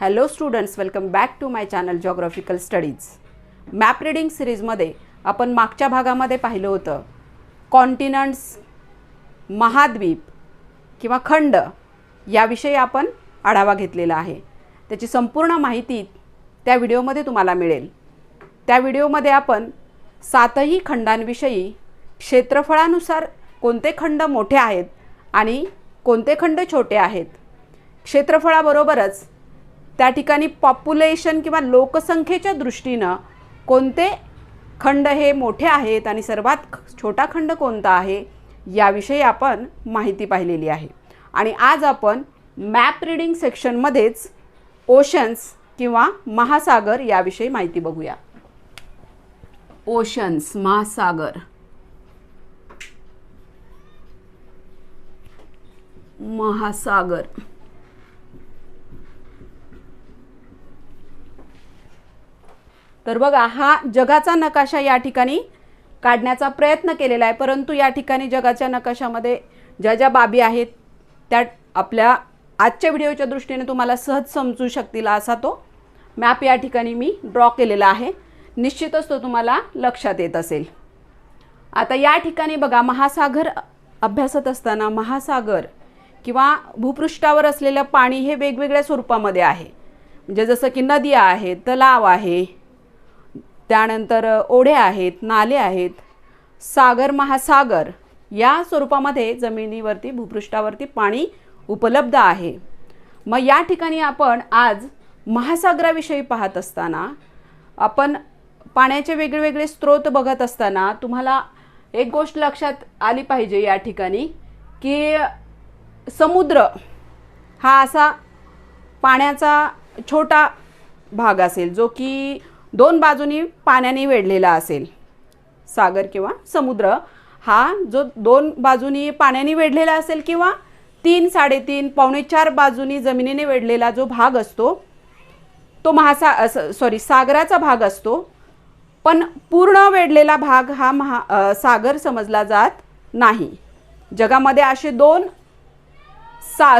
Hello students, welcome back to my channel geographical studies. Map reading सिरीजमध्ये आपण मागच्या भागामध्ये पाहिलं होतं कॉन्टिनंट्स, महाद्वीप किंवा खंड याविषयी आपण आढावा घेतलेला आहे. त्याची संपूर्ण माहिती त्या व्हिडिओमध्ये तुम्हाला मिळेल. त्या व्हिडिओमध्ये आपण 7ही खंडांविषयी, क्षेत्रफळानुसार कोणते खंड मोठे आहेत आणि कोणते खंड छोटे आहेत, क्षेत्रफळाबरोबरच त्या ठिकाणी पॉप्युलेशन किंवा लोकसंख्येच्या दृष्टीनं कोणते खंड हे मोठे आहेत आणि सर्वात छोटा खंड कोणता आहे याविषयी आपण माहिती पाहिलेली आहे. आणि आज आपण मॅप रीडिंग सेक्शनमध्येच ओशन्स किंवा महासागर याविषयी माहिती बघूया. ओशन्स, महासागर. महासागर तर बघा, हा जगाचा नकाशा या ठिकाणी काढण्याचा प्रयत्न केलेला आहे. परंतु या ठिकाणी जगाच्या नकाशामध्ये ज्या ज्या बाबी आहेत त्या आपल्या आजच्या व्हिडिओच्या दृष्टीने तुम्हाला सहज समजू शकतील असा तो मॅप या ठिकाणी मी ड्रॉ केलेला आहे. निश्चितच तो तुम्हाला लक्षात येत असेल. आता या ठिकाणी बघा, महासागर अभ्यासत असताना महासागर किंवा भूपृष्ठावर असलेलं पाणी हे वेगवेगळ्या स्वरूपामध्ये आहे. म्हणजे जसं की नदी आहे, तलाव आहे, त्यानंतर ओढे आहेत, नाले आहेत. सागर, महासागर या स्वरूपामध्ये जमिनीवरती, भूपृष्ठावरती पाणी उपलब्ध आहे. मग या ठिकाणी आपण आज महासागराविषयी पाहत असताना आपण पाण्याचे वेगवेगळे स्रोत बघत असताना तुम्हाला एक गोष्ट लक्षात आली पाहिजे या ठिकाणी की समुद्र हा असा पाण्याचा छोटा भाग असेल जो की दोन बाजूनी पाण्याने वेढलेला असेल. सागर किंवा समुद्र हा जो दोन बाजूनी पाण्याने वेढलेला असेल किंवा 3, 3.5, पावणे 4 बाजूनी जमिनीने वेढलेला जो भाग असतो तो सागराचा भाग असतो. पण पूर्ण वेढलेला भाग हा सागर समजला जात नाही. जगामध्ये असे 2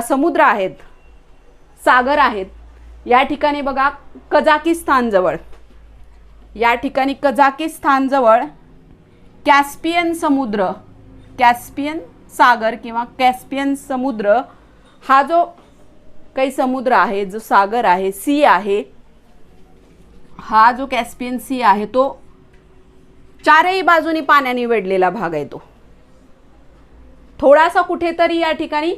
समुद्र आहेत, सागर आहेत. या ठिकाणी बघा, कझाकिस्तान जवळ, या ठिकाणी कझाकिस्तान जवळ कॅस्पियन समुद्र, कॅस्पियन सागर किंवा कॅस्पियन समुद्र हा जो काही समुद्र आहे, जो सागर आहे, सी आहे, हा जो कॅस्पियन सी आहे तो चारही बाजूनी पाण्याने वेढलेला भाग आहे. तो थोडासा कुठेतरी या ठिकाणी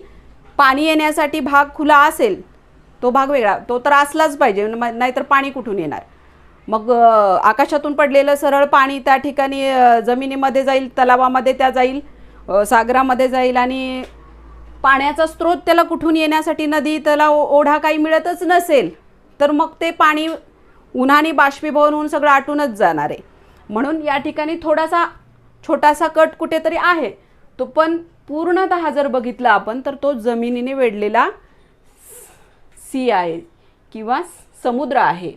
पाणी येण्यासाठी भाग खुला असेल, तो भाग वेगळा, तो तर असलाच पाहिजे, नाहीतर पाणी कुठून येणार. मग आकाशातून पडलेलं सरळ पाणी त्या ठिकाणी जमिनीमध्ये जाईल, तलावामध्ये त्या जाईल, सागरामध्ये जाईल आणि पाण्याचा स्रोत त्याला कुठून येण्यासाठी नदी, तलाव, ओढा काही मिळतच नसेल तर मग ते पाणी उन्हाने बाष्पीभवन होऊन सगळं आटूनच जाणार आहे. म्हणून या ठिकाणी थोडासा छोटासा कट कुठेतरी आहे तो, पण पूर्णतः जर बघितलं आपण तर तो जमिनीने वेढलेला सी आहे किंवा समुद्र आहे,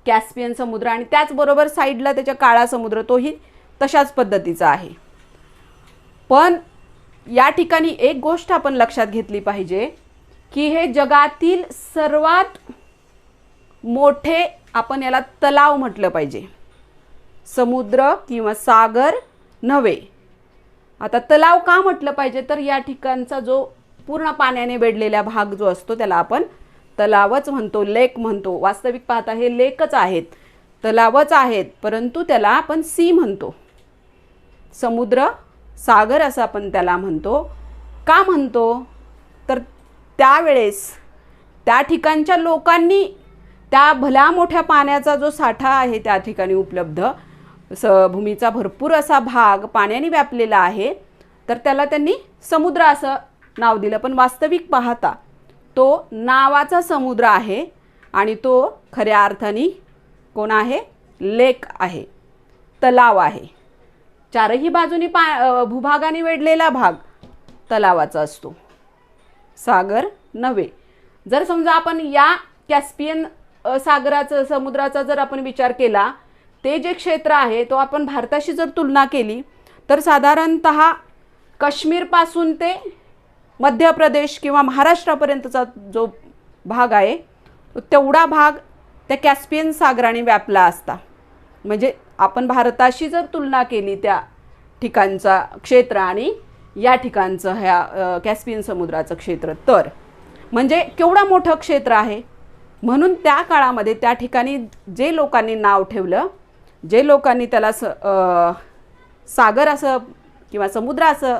कॅस्पियन समुद्र. आणि त्याचबरोबर साईडला त्याच्या काळा समुद्र, तोही तशाच पद्धतीचा आहे. पण या ठिकाणी एक गोष्ट आपण लक्षात घेतली पाहिजे की हे जगातील सर्वात मोठे, आपण याला तलाव म्हटलं पाहिजे, समुद्र किंवा सागर नव्हे. आता तलाव का म्हटलं पाहिजे, तर या ठिकाणचा जो पूर्ण पाण्याने वेढलेला भाग जो असतो त्याला आपण तलावच म्हणतो, लेक म्हणतो. वास्तविक पाहता हे लेकच आहेत, तलावच आहेत, परंतु त्याला आपण सी म्हणतो, समुद्र, सागर असं आपण त्याला म्हणतो. का म्हणतो तर त्यावेळेस त्या ठिकाणच्या लोकांनी त्या भल्या मोठ्या पाण्याचा जो साठा आहे त्या ठिकाणी उपलब्ध, भूमीचा भरपूर असा भाग पाण्याने व्यापलेला आहे, तर त्याला त्यांनी समुद्र असं नाव दिलं. पण वास्तविक पाहता तो नावाचा समुद्र आहे आणि तो खऱ्या अर्थाने कोण आहे, लेक आहे, तलाव आहे. चारही बाजूनी भूभागाने वेढलेला भाग तलावाचा असतो, सागर नव्हे. जर समजा आपण या कॅस्पियन सागराचं, समुद्राचा जर आपण विचार केला, ते जे क्षेत्र आहे तो आपण भारताशी जर तुलना केली तर साधारणतः काश्मीरपासून ते मध्य प्रदेश किंवा महाराष्ट्रापर्यंतचा जो भाग आहे तेवढा भाग त्या कॅस्पियन सागराने व्यापला असता. म्हणजे आपण भारताशी जर तुलना केली त्या ठिकाणचा क्षेत्र आणि या ठिकाणचं ह्या कॅस्पियन समुद्राचं क्षेत्र, तर म्हणजे केवढं मोठं क्षेत्र आहे. म्हणून त्या काळामध्ये त्या ठिकाणी जे लोकांनी नाव ठेवलं, जे लोकांनी त्याला सागर असं किंवा समुद्र असं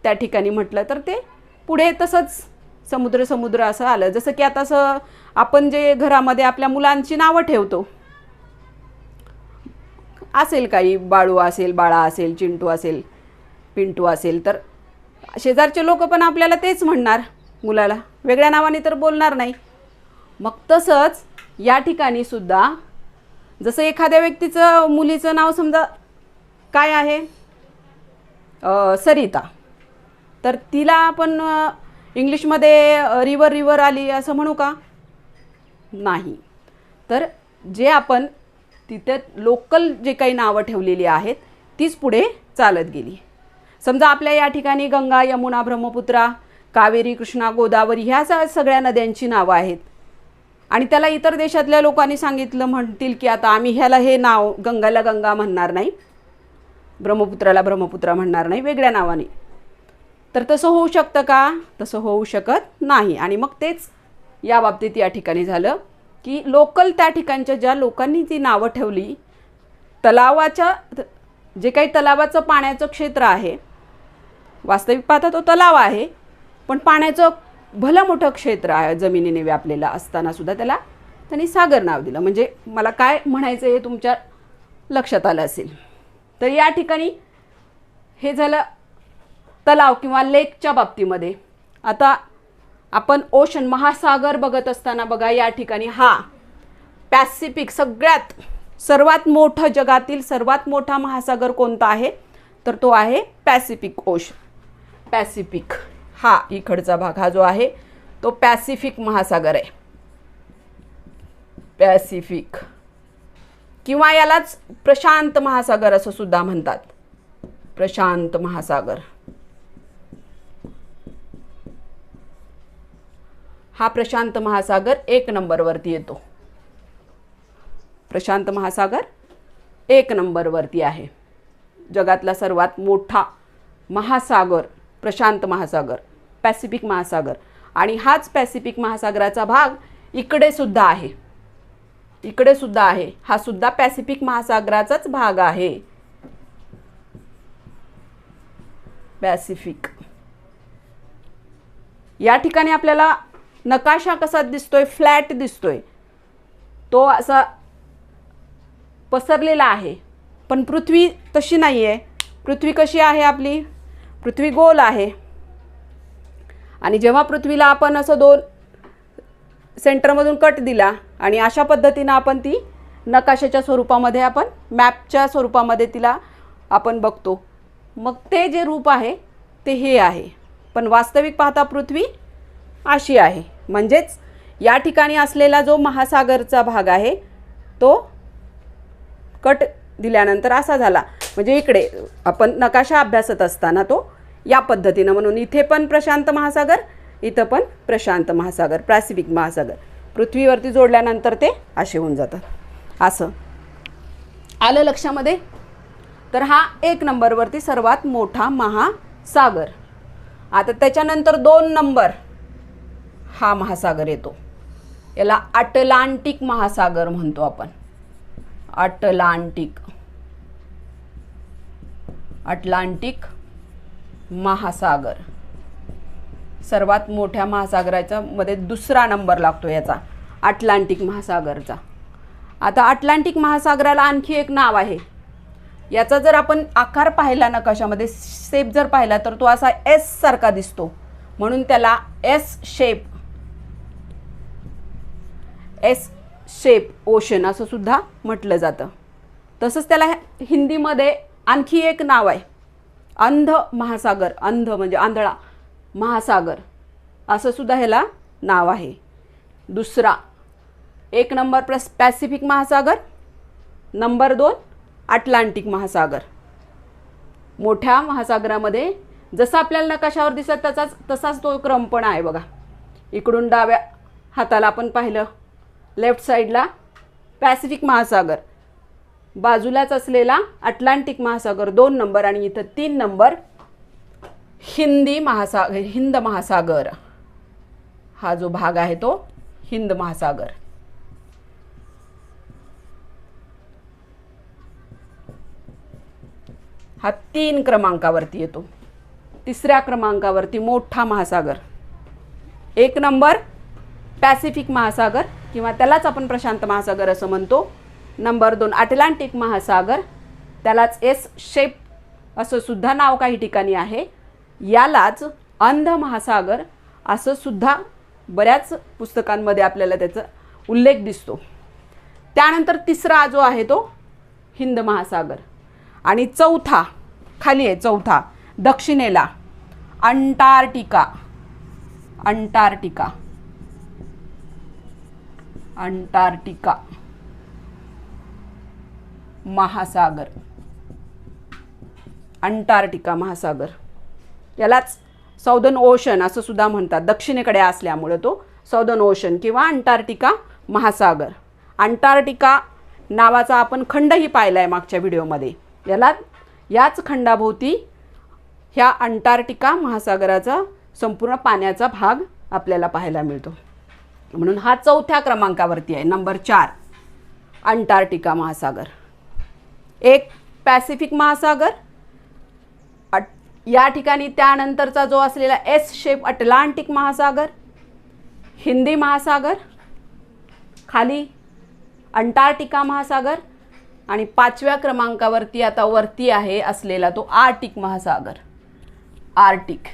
त्या ठिकाणी म्हटलं, तर ते पुढे तसंच समुद्र समुद्र असं आलं. जसं की आता असं आपण जे घरामध्ये आपल्या मुलांची नावं ठेवतो, असेल काही, बाळू असेल, बाळा असेल, चिंटू असेल, पिंटू असेल, तर शेजारचे लोक पण आपल्याला तेच म्हणणार मुलाला, वेगळ्या नावाने तर बोलणार नाही. मग तसंच या ठिकाणी सुद्धा जसं एखाद्या व्यक्तीचं मुलीचं नाव समजा काय आहे, सरिता, तर तिला आपण इंग्लिशमध्ये रिवर रिवर आली असं म्हणू का? नाही. तर जे आपण तिथे लोकल जे काही नावं ठेवलेली आहेत तीच पुढे चालत गेली. समजा आपल्या या ठिकाणी गंगा, यमुना, ब्रह्मपुत्रा, कावेरी, कृष्णा, गोदावरी ह्या सगळ्या नद्यांची नावं आहेत आणि त्याला इतर देशातल्या लोकांनी सांगितलं, म्हणतील की आता आम्ही ह्याला हे नाव, गंगाला गंगा म्हणणार नाही, ब्रह्मपुत्राला ब्रह्मपुत्रा म्हणणार नाही, वेगळ्या नावाने. तर तसं होऊ शकतं का? तसं होऊ शकत नाही. आणि मग तेच या बाबतीत या ठिकाणी झालं की लोकल त्या ठिकाणच्या ज्या लोकांनी ती नावं ठेवली, तलावाच्या जे काही तलावाचं पाण्याचं क्षेत्र आहे, वास्तविक पाहता तो तलाव आहे, पण पाण्याचं भलं मोठं क्षेत्र आहे जमिनीने व्यापलेलं असतानासुद्धा त्याला त्यांनी सागर नाव दिलं. म्हणजे मला काय म्हणायचं हे तुमच्या लक्षात आलं असेल. तर या ठिकाणी हे झालं तलाव किंवा लेकच्या बाबतीमध्ये. आता आपण ओशन, महासागर बघत असताना बघा, या ठिकाणी हा पॅसिफिक, सर्वात मोठं, जगातील सर्वात मोठा महासागर कोणता आहे, तर तो आहे पॅसिफिक ओशन. पॅसिफिक हा इकडचा भाग हा जो आहे तो पॅसिफिक महासागर आहे. पॅसिफिक किंवा यालाच प्रशांत महासागर असं सुद्धा म्हणतात. प्रशांत महासागर हा प्रशांत महासागर 1 नंबरवरती येतो. प्रशांत महासागर 1 नंबरवरती आहे. जगातला सर्वात मोठा महासागर प्रशांत महासागर, पॅसिफिक महासागर. आणि हाच पॅसिफिक महासागराचा भाग इकडे सुद्धा आहे, इकडे सुद्धा आहे. हा सुद्धा पॅसिफिक महासागराचाच भाग आहे. पॅसिफिक. या ठिकाणी आपल्याला नकाशा कसा दिसतोय, फ्लॅट दिसतोय, तो असा पसरलेला आहे. पण पृथ्वी तशी नाही आहे. पृथ्वी कशी आहे आपली? पृथ्वी गोल आहे. आणि जेव्हा पृथ्वीला आपण असं 2 सेंटरमधून कट दिला आणि अशा पद्धतीनं आपण ती नकाशाच्या स्वरूपामध्ये, आपण मॅपच्या स्वरूपामध्ये तिला आपण बघतो, मग ते जे रूप आहे ते हे आहे. पण वास्तविक पाहता पृथ्वी अशी आहे. म्हणजेच या ठिकाणी असलेला जो महासागरचा भाग आहे तो कट दिल्यानंतर असा झाला. म्हणजे इकडे आपण नकाशा अभ्यासत असताना तो या पद्धतीनं, म्हणून इथे पण प्रशांत महासागर, इथं पण प्रशांत महासागर, पॅसिफिक महासागर पृथ्वीवरती जोडल्यानंतर ते असे होऊन जातात. असं आलं लक्षामध्ये? तर हा 1 नंबरवरती सर्वात मोठा महासागर. आता त्याच्यानंतर 2 नंबर हा महासागर येतो. याला अटलांटिक महासागर म्हणतो आपण. अटलांटिक, अटलांटिक महासागर सर्वात मोठ्या महासागराच्या मध्ये 2रा नंबर लागतो याचा, अटलांटिक महासागरचा. आता अटलांटिक महासागराला आणखी एक नाव आहे. याचा जर आपण आकार पाहिला नकाशामध्ये, शेप जर पाहिला, तर तो असा एस सारखा दिसतो, म्हणून त्याला एस शेप ओशन असं सुद्धा म्हटलं जातं. तसंच त्याला हिंदीमध्ये आणखी एक नाव आहे, अंध महासागर. अंध म्हणजे आंधळा महासागर असं सुद्धा ह्याला नाव आहे. 2रा 1 नंबर पॅसिफिक महासागर, नंबर 2 अटलांटिक महासागर. मोठ्या महासागरामध्ये जसं आपल्याला नकाशावर दिसत तसाच तो क्रम पण आहे बघा. इकडून डाव्या हाताला आपण पाहिलं लेफ्ट साईडला पॅसिफिक महासागर, बाजूलाच असलेला अटलांटिक महासागर 2 नंबर आणि इथं 3 नंबर हिंद महासागर, हा जो भाग आहे तो हिंद महासागर. हा 3 क्रमांकावरती येतो. 3ऱ्या क्रमांकावरती मोठा महासागर 1 नंबर पॅसिफिक महासागर किंवा त्यालाच आपण प्रशांत महासागर असं म्हणतो. नंबर 2 अटलांटिक महासागर, त्यालाच एस शेप असं सुद्धा नाव काही ठिकाणी आहे. यालाच अंध महासागर असं सुद्धा बऱ्याच पुस्तकांमध्ये आपल्याला त्याचा उल्लेख दिसतो. त्यानंतर 3रा जो आहे तो हिंद महासागर आणि चौथा खाली आहे, चौथा दक्षिणेला अंटार्क्टिका. अंटार्क्टिका अंटार्क्टिका महासागर, अंटार्क्टिका महासागर यालाच साऊदर्न ओशन असं सुद्धा म्हणतात. दक्षिणेकडे असल्यामुळे तो साऊदर्न ओशन किंवा अंटार्क्टिका महासागर. अंटार्क्टिका नावाचा आपण खंडही पाहिला आहे मागच्या व्हिडिओमध्ये. याच खंडाभोवती ह्या अंटार्क्टिका महासागराचा संपूर्ण पाण्याचा भाग आपल्याला पाहायला मिळतो. म्हणून हा 4थ्या क्रमांकावरती आहे. नंबर 4 अंटार्क्टिका महासागर. 1 पॅसिफिक महासागर, या ठिकाणी त्यानंतरचा जो असलेला एस शेप अटलांटिक महासागर, हिंदी महासागर, खाली अंटार्क्टिका महासागर आणि 5व्या क्रमांकावरती आता वरती आहे असलेला तो आर्टिक महासागर. Arctic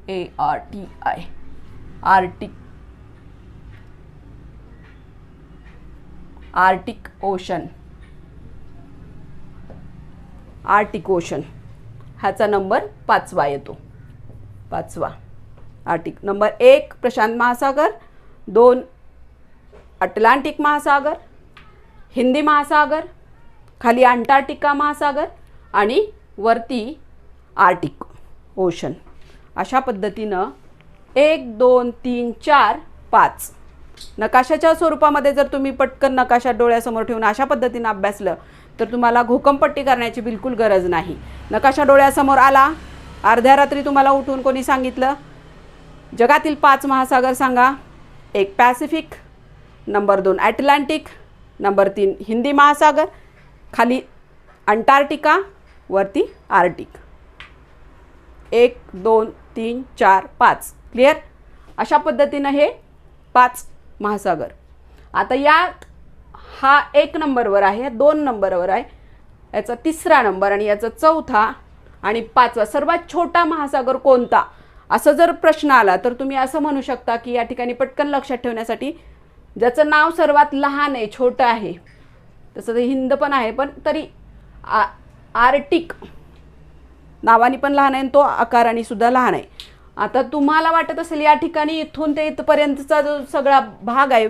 ARTI Arctic Arctic ocean. Arctic ocean ह्याचा नंबर 5वा येतो. 5वा आर्टिक. नंबर 1 प्रशांत महासागर, 2 अटलांटिक महासागर, हिंदी महासागर, खाली अंटार्क्टिका महासागर आणि वरती आर्टिक ओशन. अशा पद्धतीनं 1 2 3 4 5 नकाशाच्या स्वरूपामध्ये जर तुम्ही पटकन नकाशा डोळ्यासमोर ठेवून अशा पद्धतीनं अभ्यासलं तर तुम्हाला घोकमपट्टी करण्याची बिलकुल गरज नाही. नकाशा डोळ्यासमोर आला, अर्ध्या रात्री तुम्हाला उठून कोणी सांगितलं जगातील 5 महासागर सांगा. 1 Pacific, number 2 Atlantic, number 3 Hindi महासागर, खाली अंटार्क्टिका, वरती आर्टिक. 1 2 3 4 5 क्लिअर. अशा पद्धतीनं हे 5 महासागर. आता यात हा 1 नंबरवर आहे, 2 नंबरवर आहे, याचा 3रा नंबर आणि याचा 4था आणि 5वा. सर्वात छोटा महासागर कोणता असं जर प्रश्न आला तर तुम्ही असं म्हणू शकता की या ठिकाणी पटकन लक्षात ठेवण्यासाठी ज्याचं नाव सर्वात लहान आहे, छोटं आहे, तसं ते हिंद पण आहे पण तरी आर्टिक नावाने पण लहान आहे आणि तो आकाराने सुद्धा लहान आहे. आता तुम्हाला वाटत असेल या ठिकाणी इथून ते इथपर्यंतचा जो सगळा भाग आहे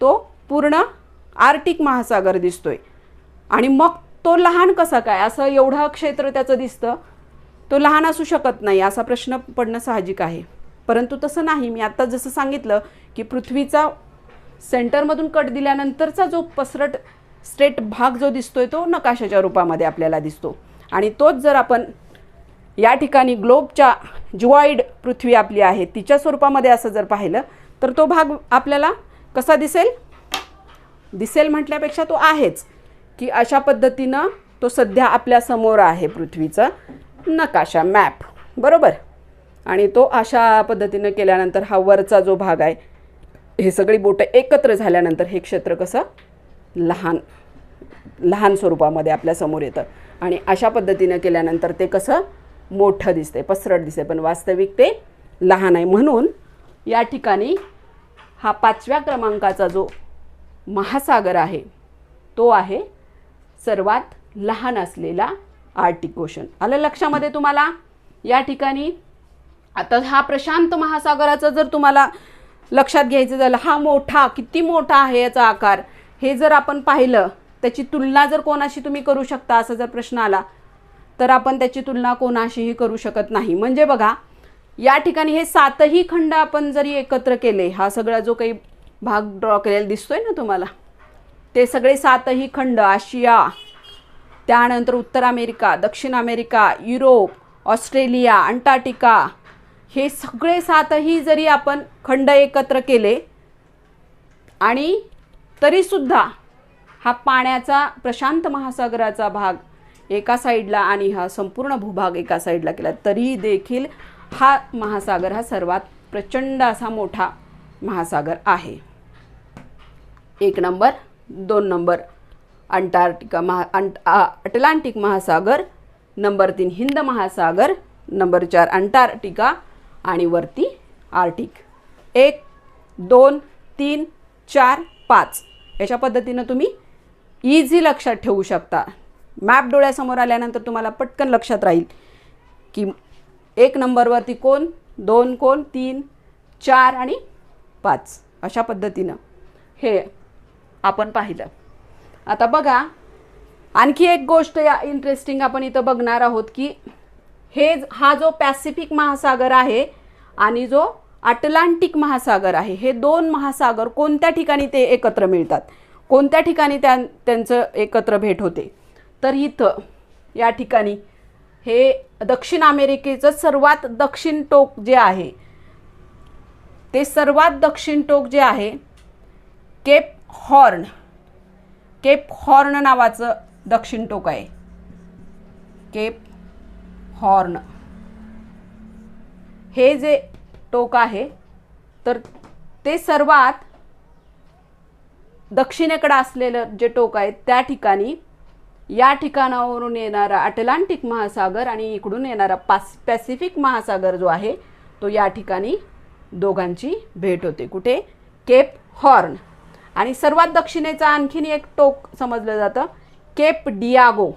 तो पूर्ण आर्टिक महासागर दिसतोय आणि मग तो लहान कसा काय, असं एवढं क्षेत्र त्याचं दिसतं, तो लहान असू शकत नाही असा प्रश्न पडणं साहजिक आहे. परंतु तसं नाही. मी आत्ता जसं सांगितलं की पृथ्वीचा सेंटरमधून कट दिल्यानंतरचा जो पसरट स्ट्रेट भाग जो दिसतोय तो नकाशाच्या रूपामध्ये आपल्याला दिसतो आणि तोच जर आपण या ठिकाणी ग्लोबच्या ज्युऑइड पृथ्वी आपली आहे तिच्या स्वरूपामध्ये असं जर पाहिलं तर तो भाग आपल्याला कसा दिसेल म्हटल्यापेक्षा तो आहेच की अशा पद्धतीनं तो सध्या आपल्या समोर आहे पृथ्वीचा नकाशा मॅप बरोबर. आणि तो अशा पद्धतीनं केल्यानंतर हा वरचा जो भाग आहे हे सगळी बोटं एकत्र झाल्यानंतर हे क्षेत्र कसं लहान स्वरूपामध्ये आपल्या समोर येतं आणि अशा पद्धतीनं केल्यानंतर ते कसं मोठं दिसते, पसरट दिसते, पण वास्तविक ते लहान आहे. म्हणून या ठिकाणी हा 5व्या क्रमांकाचा जो महासागर आहे तो आहे सर्वात लहान असलेला आर्टिक ओशन. आलं लक्षामध्ये तुम्हाला. या ठिकाणी आता हा प्रशांत महासागराचा जर तुम्हाला लक्षात घ्यायचं झालं, हा मोठा किती मोठा आहे याचा आकार, हे जर आपण पाहिलं त्याची तुलना जर कोणाशी तुम्ही करू शकता असं जर प्रश्न आला तर आपण त्याची तुलना कोणाशीही करू शकत नाही. म्हणजे बघा या ठिकाणी हे 7ही खंड आपण जरी एकत्र केले, हा सगळा जो काही भाग ड्रॉ केलेला दिसतोय ना तुम्हाला, ते सगळे 7ही खंड, आशिया, त्यानंतर उत्तर अमेरिका, दक्षिण अमेरिका, युरोप, ऑस्ट्रेलिया, अंटार्क्टिका, हे सगळे 7ही जरी आपण खंड एकत्र केले आणि तरीसुद्धा हा पाण्याचा प्रशांत महासागराचा भाग एका साईडला आणि हा संपूर्ण भूभाग एका साईडला केला, तरी देखील हा महासागर हा सर्वात प्रचंड असा मोठा महासागर आहे. 1 नंबर, 2 नंबर अटलांटिक महासागर, नंबर 3 हिंद महासागर, नंबर 4 अंटार्क्टिका आणि वरती आर्टिक. 1, 2, 3, 4, 5 अशा पद्धतीनं तुम्ही इझी लक्षात ठेवू शकता. मॅप डोळ्यासमोर आल्यानंतर तुम्हाला पटकन लक्षात राहील की 1 नंबरवरती कोण, 2 कोण, 3, 4 आणि 5 अशा पद्धतीनं हे आपण पाहिलं. आता बघा आणखी एक गोष्ट या इंटरेस्टिंग आपण इथं बघणार आहोत की हा जो पॅसिफिक महासागर आहे आणि जो अटलांटिक महासागर आहे, हे 2 महासागर कोणत्या ठिकाणी ते एकत्र मिळतात, कोणत्या ठिकाणी त्यांचं एकत्र भेट होते, तर इथं या ठिकाणी हे दक्षिण अमेरिकेचं सर्वात दक्षिण टोक जे आहे, ते सर्वात दक्षिण टोक जे आहे केप हॉर्न नावाचं दक्षिण टोक आहे. केप हॉर्न हे जे टोक आहे तर ते सर्वात दक्षिणेकडे असलेलं जे टोक आहे त्या ठिकाणी या ठिकाणावरून येणारा अटलांटिक महासागर आणि इकडून येणारा पॅसिफिक महासागर जो आहे तो या ठिकाणी दोघांची भेट होते. कुठे? Cape Horn. आणि सर्वात दक्षिणेचा आणखीन एक टोक समजलं जातं केप डियागो.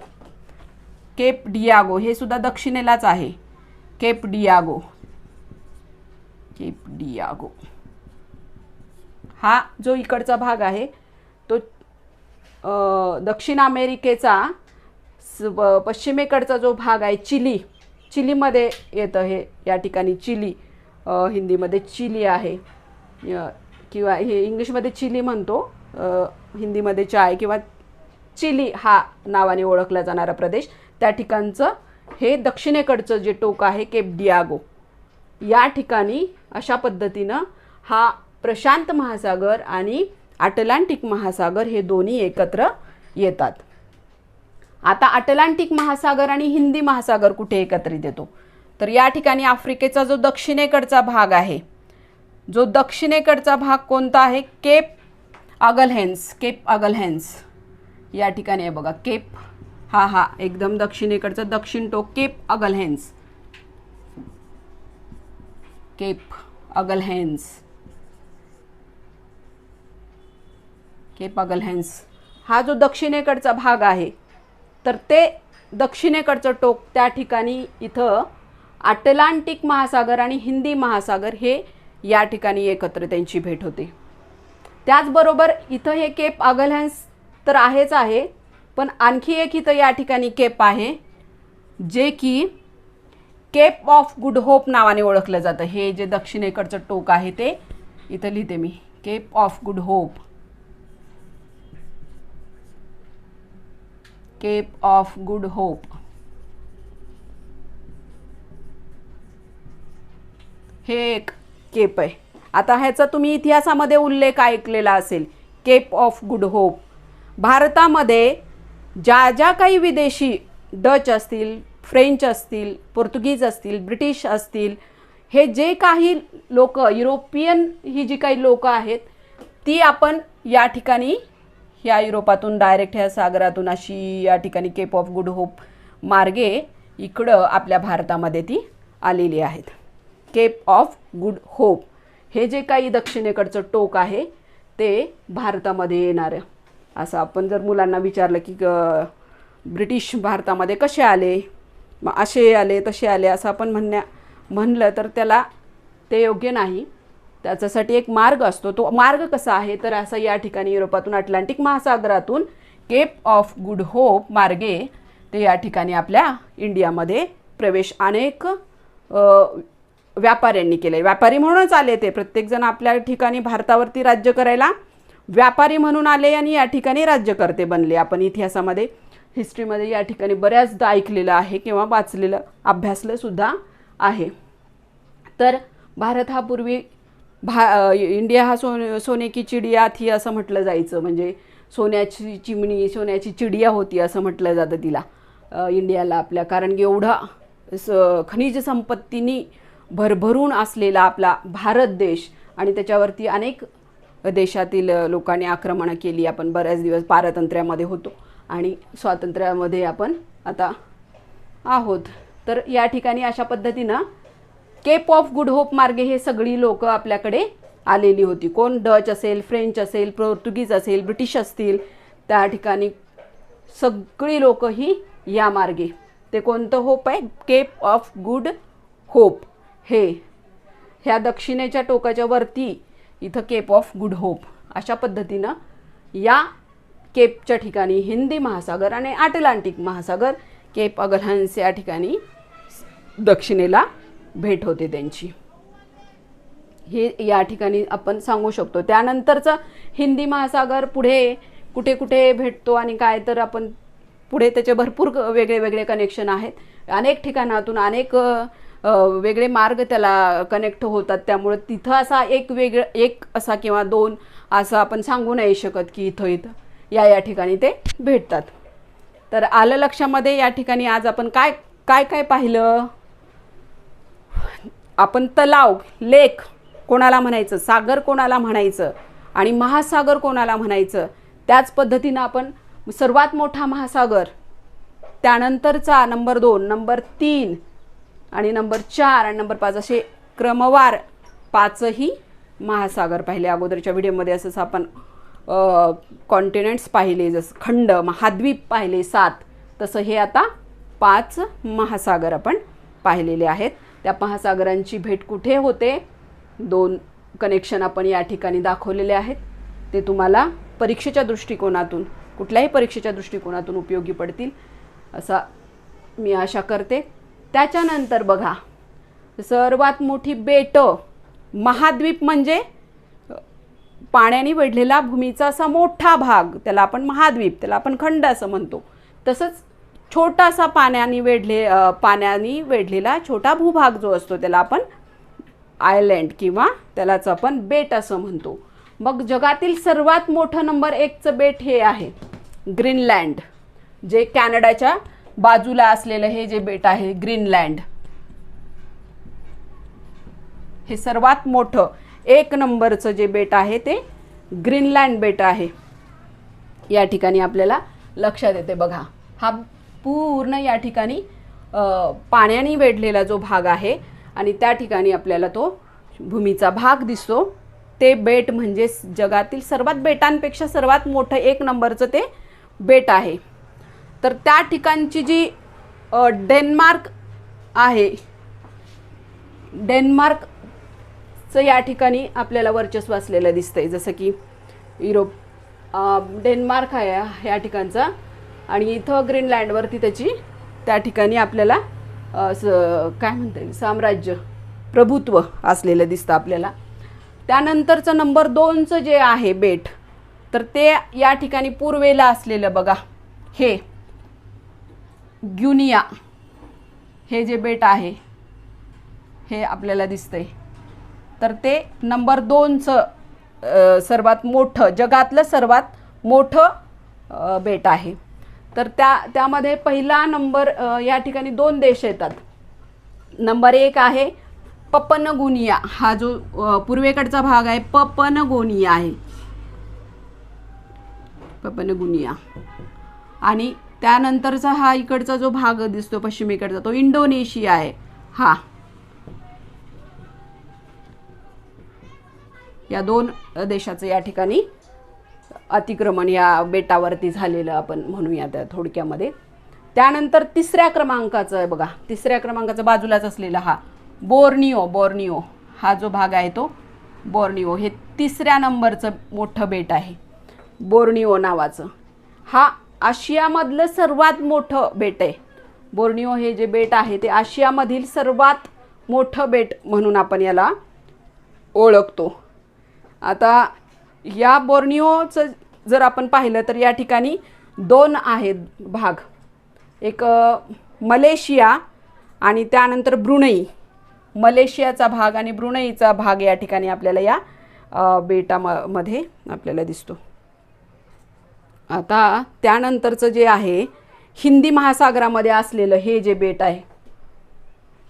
केप डियागो हे सुद्धा दक्षिणेलाच आहे. केप डियागो हा जो इकडचा भाग आहे तो दक्षिण अमेरिकेचा पश्चिमेकडचा जो भाग आहे चिलीमध्ये येतं. हे या ठिकाणी चिली, हिंदीमध्ये चिली आहे किंवा हे इंग्लिशमध्ये चिली म्हणतो, हिंदीमध्ये चाय किंवा चिली हा नावाने ओळखला जाणारा प्रदेश, त्या ठिकाणचं हे दक्षिणेकडचं जे टोक आहे केप डियागो, या ठिकाणी अशा पद्धतीनं हा प्रशांत महासागर आणि अटलांटिक महासागर हे दोन्ही एकत्र येतात. आता अटलांटिक महासागर आणि हिंदी महासागर कुठे एकत्रित येतो, तर या ठिकाणी आफ्रिकेचा जो दक्षिणेकडचा भाग आहे, जो दक्षिणेकडचा भाग कोणता आहे? केप अगलहेन्स या ठिकाणी आहे बघा. केप हा एकदम दक्षिणेकडचं दक्षिण टोक केप अगलहेन्स हा जो दक्षिणेकडचा भाग आहे तर ते दक्षिणेकडचं टोक त्या ठिकाणी इथं अटलांटिक महासागर आणि हिंदी महासागर हे या ठिकाणी एकत्र त्यांची भेट होते. त्याचबरोबर इथं हे केप अगलहेन्स तर आहेच आहे, पण आणखी एक इथं या ठिकाणी केप आहे जे की केप ऑफ गुड होप नावाने ओळखलं जातं. हे जे दक्षिणेकडचं टोक आहे ते इथं लिहिते मी, Cape of Good Hope. Cape of Good Hope हे एक केप आहे. आता ह्याचा तुम्ही इतिहासामध्ये उल्लेख ऐकलेला असेल. केप ऑफ गुड होप भारतामध्ये ज्या काही विदेशी डच असतील, फ्रेंच असतील, पोर्तुगीज असतील, ब्रिटिश असतील, हे जे काही लोक युरोपियन ही जी काही लोक आहेत ती आपण या ठिकाणी ह्या युरोपातून डायरेक्ट ह्या सागरातून अशी या ठिकाणी केप ऑफ गुड होप मार्गे इकडं आपल्या भारतामध्ये ती आलेली आहेत. केप ऑफ गुड होप हे जे काही दक्षिणेकडचं टोक आहे ते भारतामध्ये येणारं. असं आपण जर मुलांना विचारलं की ब्रिटिश भारतामध्ये कसे आले, मग असे आले तसे आले असं आपण म्हणलं तर त्याला ते योग्य नाही. त्याच्यासाठी एक मार्ग असतो. तो मार्ग कसा आहे तर असं या ठिकाणी युरोपातून अटलांटिक महासागरातून केप ऑफ गुड होप मार्गे ते या ठिकाणी आपल्या इंडियामध्ये प्रवेश अनेक व्यापाऱ्यांनी केले. व्यापारी म्हणूनच आले ते. प्रत्येकजण आपल्या ठिकाणी भारतावरती राज्य करायला व्यापारी म्हणून आले आणि या ठिकाणी राज्यकर्ते बनले. आपण इतिहासामध्ये हिस्ट्रीमध्ये या ठिकाणी बऱ्याचदा ऐकलेलं आहे किंवा वाचलेलं अभ्यासलं सुद्धा आहे. तर भारत हा पूर्वी इंडिया हा सोने की चिडिया थी असं म्हटलं जायचं. म्हणजे सोन्याची चिमणी, सोन्याची चिडिया होती असं म्हटलं जातं तिला, इंडियाला आपल्या. कारण की एवढा खनिज संपत्तीनी भरभरून असलेला आपला भारत देश आणि त्याच्यावरती अनेक देशातील लोकांनी आक्रमणं केली. आपण बऱ्याच दिवस पारतंत्र्यामध्ये होतो आणि स्वातंत्र्यामध्ये आपण आता आहोत. तर या ठिकाणी अशा पद्धतीनं केप ऑफ गुड होप मार्गे हे सगळी लोक आपल्याकडे आलेली होती. कोण? डच असेल, फ्रेंच असेल, पोर्तुगीज असेल, ब्रिटिश असतील, त्या ठिकाणी सगळी लोक ही या मार्गे. ते कोणतं होप आहे? Cape of Good Hope. ह्या दक्षिणेच्या टोकाच्या वरती इथं केप ऑफ गुड होप. अशा पद्धतीनं या केपच्या ठिकाणी हिंदी महासागर आणि अटलांटिक महासागर, केप अगरहन्स या ठिकाणी दक्षिणेला भेट होते त्यांची. हे या ठिकाणी आपण सांगू शकतो. त्यानंतरचं हिंदी महासागर पुढे कुठे कुठे भेटतो आणि काय, तर आपण पुढे त्याचे भरपूर वेगळे वेगळे कनेक्शन आहेत. अनेक ठिकाणातून अनेक वेगळे मार्ग त्याला कनेक्ट होतात. त्यामुळे तिथं असा एक असा किंवा दोन असं आपण सांगू नाही शकत की इथं या ठिकाणी ते भेटतात. तर आलं लक्षामध्ये. या ठिकाणी आज आपण काय काय काय पाहिलं? आपण तलाव, लेक कोणाला म्हणायचं, सागर कोणाला म्हणायचं आणि महासागर कोणाला म्हणायचं. त्याच पद्धतीनं आपण सर्वात मोठा महासागर, त्यानंतरचा नंबर 2, नंबर 3 आणि नंबर 4 आणि नंबर 5 असे क्रमवार 5ही महासागर पाहिले. अगोदरच्या व्हिडिओमध्ये असंच आपण कॉन्टिनेंट्स पाहिले, जसं खंड, महाद्वीप पाहिले 7, तसं हे आता 5 महासागर आपण पाहिलेले आहेत. त्या महासागरांची भेट कुठे होते? 2 कनेक्शन आपण या ठिकाणी दाखवलेले आहेत. ते तुम्हाला परीक्षेच्या दृष्टिकोनातून, कुठल्याही परीक्षेच्या दृष्टिकोनातून उपयोगी पडतील असा मी आशा करते. त्याच्यानंतर बघा, सर्वात मोठी बेट, महाद्वीप म्हणजे पाण्याने वेढलेला भूमीचा असा मोठा भाग, त्याला आपण महाद्वीप, त्याला आपण खंड असं म्हणतो. तसंच छोटासा पाण्याने वेढलेला छोटा भूभाग जो असतो त्याला आपण आयलँड किंवा त्यालाच आपण बेट असं म्हणतो. मग जगातील सर्वात मोठं नंबर 1चं बेट हे आहे ग्रीनलँड, जे कॅनडाच्या बाजूला असलेलं हे जे बेट आहे ग्रीनलँड. हे सर्वात मोठं 1 नंबरचं जे बेट आहे ते ग्रीनलँड बेट आहे. या ठिकाणी आपल्याला लक्षात येते बघा, हा पूर्ण या ठिकाणी पाण्याने वेढलेला जो भाग आहे आणि त्या ठिकाणी आपल्याला तो भूमीचा भाग दिसतो. ते बेट म्हणजे जगातील सर्वात बेटांपेक्षा सर्वात मोठं 1 नंबरचं ते बेट आहे. तर त्या ठिकाणची जी डेन्मार्क आहे, डेन्मार्कचं या ठिकाणी आपल्याला वर्चस्व असलेलं दिसतंय. जसं की डेन्मार्क आहे या ठिकाणचा आणि इथं ग्रीनलँडवरती त्याची त्या ठिकाणी आपल्याला काय म्हणता येईल, साम्राज्य, प्रभुत्व असलेलं दिसतं आपल्याला. त्यानंतरचं नंबर 2चं जे आहे बेट, तर ते या ठिकाणी पूर्वेला असलेलं बघा, हे ग्युनिया हे जे बेट आहे हे आपल्याला दिसतंय. तर ते नंबर 2चं सर्वात मोठं, जगातलं सर्वात मोठं बेट आहे. तर त्यामध्ये पहिला नंबर या ठिकाणी 2 देश येतात. नंबर 1 आहे पपनगोनिया, हा जो पूर्वेकडचा भाग आहे पपनगोनिया आहे, पपनगोनिया. आणि त्यानंतरचा हा इकडचा जो भाग दिसतो पश्चिमेकडचा तो इंडोनेशिया आहे. हा या 2 देशाचं या ठिकाणी अतिक्रमण या बेटावरती झालेलं आपण म्हणूया त्या थोडक्यामध्ये. त्यानंतर 3ऱ्या क्रमांकाचं आहे बघा, 3ऱ्या क्रमांकाचा बाजूलाच असलेला हा बोर्निओ हा जो भाग आहे तो बोर्निओ, हे 3ऱ्या नंबरचं मोठं बेट आहे बोर्निओ नावाचं. हा आशियामधलं सर्वात मोठं बेट आहे. बोर्निओ हे जे बेट आहे ते आशियामधील सर्वात मोठं बेट म्हणून आपण याला ओळखतो. आता या बोर्निओचं जर आपण पाहिलं तर या ठिकाणी 2 आहेत भाग, एक मलेशिया आणि त्यानंतर ब्रुनई. मलेशियाचा भाग आणि ब्रुनईचा भाग या ठिकाणी आपल्याला या बेटामध्ये आपल्याला दिसतो. आता त्यानंतरचं जे आहे हिंदी महासागरामध्ये असलेलं हे जे बेट आहे,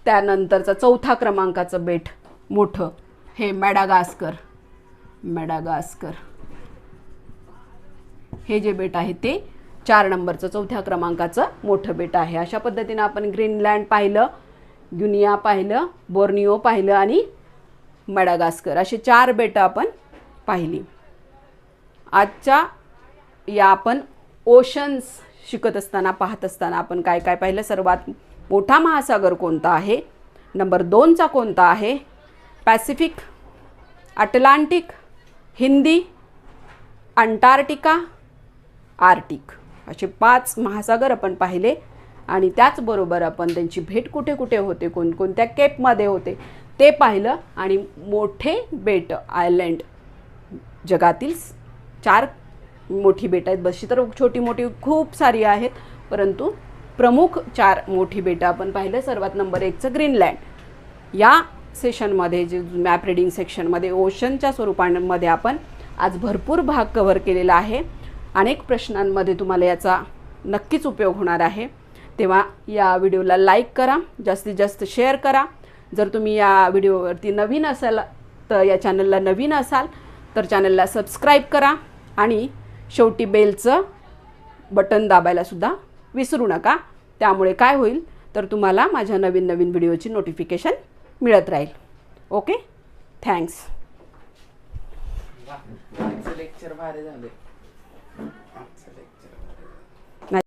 त्यानंतरचं 4थ्या क्रमांकाचं बेट मोठं हे मॅडागास्कर. हे जे बेट आहे ते 4 नंबरचं 4थ्या क्रमांकाचं मोठं बेट आहे. अशा पद्धतीनं आपण ग्रीनलँड पाहिलं, ग्युनिया पाहिलं, बोर्निओ पाहिलं आणि मॅडागास्कर असे 4 बेटं आपण पाहिली. आजच्या या आपण ओशन्स शिकत असताना पाहत असताना आपण काय काय पाहिलं. सर्वात मोठा महासागर कोणता आहे, नंबर 2चा कोणता आहे, Pacific, Atlantic, Hindi, Antarctica, Arctic असे 5 महासागर आपण पाहिले. आणि त्याचबरोबर आपण त्यांची भेट कुठे कुठे होते, कोणकोणत्या केपमध्ये होते ते पाहिलं. आणि मोठे बेट आयलँड, जगातील 4 मोठी बेट आहेत, बशी तर छोटी मोठी खूप सारी आहेत, परंतु प्रमुख 4 मोठी बेटं आपण पाहिलं. सर्वात नंबर 1चं ग्रीनलँड. या सेशनमध्ये जे मॅप रिडिंग सेक्शनमध्ये ओशनच्या स्वरूपांमध्ये आपण आज भरपूर भाग कव्हर केलेला आहे. अनेक प्रश्नांमध्ये तुम्हाला याचा नक्कीच उपयोग होणार आहे. तेव्हा या व्हिडिओला लाईक करा, जास्तीत जास्त शेअर करा. जर तुम्ही या व्हिडिओवरती नवीन असाल तर या चॅनलला नवीन असाल तर चॅनलला सबस्क्राईब करा आणि शेवटी बेलचं बटन दाबायलासुद्धा विसरू नका. त्यामुळे काय होईल तर तुम्हाला माझ्या नवीन व्हिडिओची नोटिफिकेशन मिळत राहील. Okay, thanks. लेक्चर भारी झाले.